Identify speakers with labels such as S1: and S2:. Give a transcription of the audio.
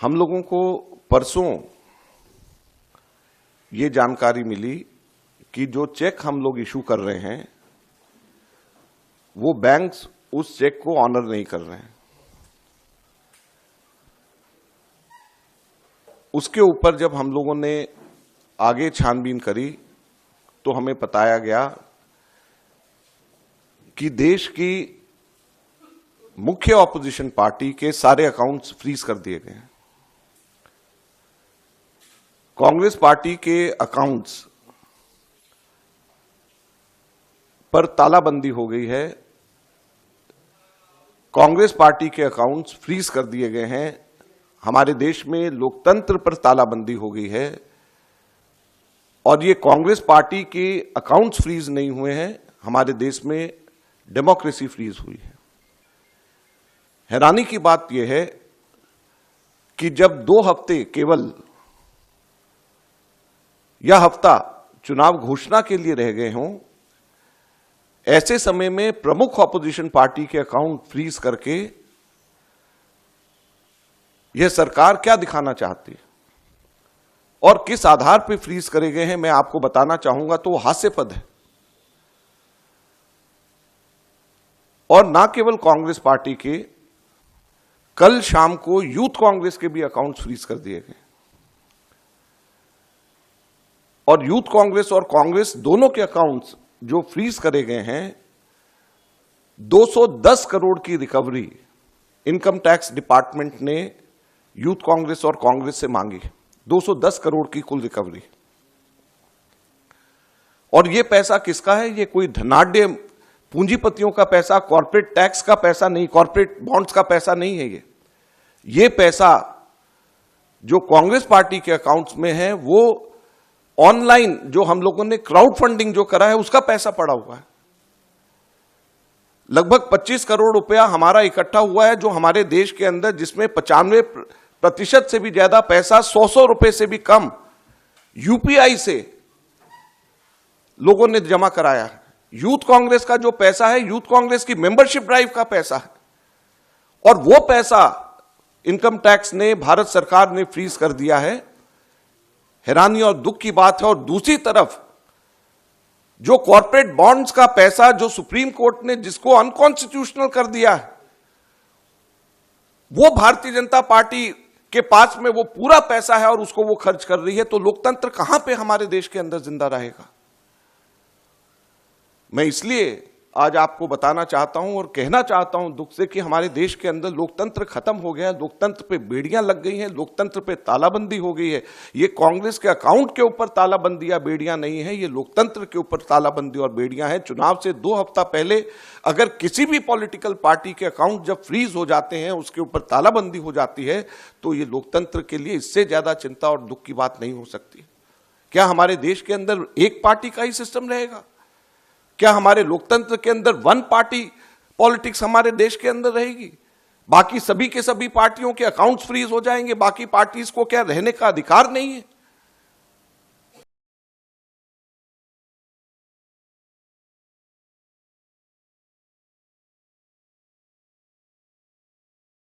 S1: हम लोगों को परसों ये जानकारी मिली कि जो चेक हम लोग इशू कर रहे हैं वो बैंक्स उस चेक को ऑनर नहीं कर रहे हैं। उसके ऊपर जब हम लोगों ने आगे छानबीन करी तो हमें बताया गया कि देश की मुख्य ऑपोजिशन पार्टी के सारे अकाउंट्स फ्रीज कर दिए गए हैं। कांग्रेस पार्टी के अकाउंट्स पर तालाबंदी हो गई है। कांग्रेस पार्टी के अकाउंट्स फ्रीज कर दिए गए हैं। हमारे देश में लोकतंत्र पर तालाबंदी हो गई है और ये कांग्रेस पार्टी के अकाउंट्स फ्रीज नहीं हुए हैं, हमारे देश में डेमोक्रेसी फ्रीज हुई है। हैरानी की बात यह है कि जब 2 हफ्ते केवल यह हफ्ता चुनाव घोषणा के लिए रह गए हों, ऐसे समय में प्रमुख ऑपोजिशन पार्टी के अकाउंट फ्रीज करके यह सरकार क्या दिखाना चाहती है और किस आधार पर फ्रीज करे गए हैं, मैं आपको बताना चाहूंगा तो वो हास्यास्पद है। और ना केवल कांग्रेस पार्टी के, कल शाम को यूथ कांग्रेस के भी अकाउंट्स फ्रीज कर दिए गए और यूथ कांग्रेस और कांग्रेस दोनों के अकाउंट्स जो फ्रीज करे गए हैं, 210 करोड़ की रिकवरी इनकम टैक्स डिपार्टमेंट ने यूथ कांग्रेस और कांग्रेस से मांगी। 210 करोड़ की कुल रिकवरी। और यह पैसा किसका है? यह कोई धनाढ्य पूंजीपतियों का पैसा, कॉर्पोरेट टैक्स का पैसा नहीं, कॉर्पोरेट बॉन्ड्स का पैसा नहीं है। ये पैसा जो कांग्रेस पार्टी के अकाउंट्स में है वो ऑनलाइन जो हम लोगों ने क्राउड फंडिंग जो करा है उसका पैसा पड़ा हुआ है। लगभग 25 करोड़ रुपया हमारा इकट्ठा हुआ है जो हमारे देश के अंदर, जिसमें 95% से भी ज्यादा पैसा 100 रुपए से भी कम यूपीआई से लोगों ने जमा कराया है। यूथ कांग्रेस का जो पैसा है, यूथ कांग्रेस की मेंबरशिप ड्राइव का पैसा है और वो पैसा इनकम टैक्स ने, भारत सरकार ने फ्रीज कर दिया है। हैरानी और दुख की बात है। और दूसरी तरफ जो कॉर्पोरेट बॉन्ड्स का पैसा जो सुप्रीम कोर्ट ने जिसको अनकॉन्स्टिट्यूशनल कर दिया है, वो भारतीय जनता पार्टी के पास में वो पूरा पैसा है और उसको वो खर्च कर रही है। तो लोकतंत्र कहां पे हमारे देश के अंदर जिंदा रहेगा? मैं इसलिए आज आपको बताना चाहता हूं और कहना चाहता हूं दुख से कि हमारे देश के अंदर लोकतंत्र खत्म हो गया है। लोकतंत्र पे बेड़ियां लग गई हैं, लोकतंत्र पे तालाबंदी हो गई है। ये कांग्रेस के अकाउंट के ऊपर तालाबंदी या बेड़ियां नहीं है, ये लोकतंत्र के ऊपर तालाबंदी और बेड़ियां हैं। चुनाव से 2 हफ्ता पहले अगर किसी भी पॉलिटिकल पार्टी के अकाउंट जब फ्रीज हो जाते हैं, उसके ऊपर तालाबंदी हो जाती है, तो ये लोकतंत्र के लिए इससे ज्यादा चिंता और दुख की बात नहीं हो सकती। क्या हमारे देश के अंदर एक पार्टी का ही सिस्टम रहेगा? क्या हमारे लोकतंत्र के अंदर 1 पार्टी पॉलिटिक्स हमारे देश के अंदर रहेगी? बाकी सभी के सभी पार्टियों के अकाउंट्स फ्रीज हो जाएंगे? बाकी पार्टीज को क्या रहने का अधिकार नहीं है?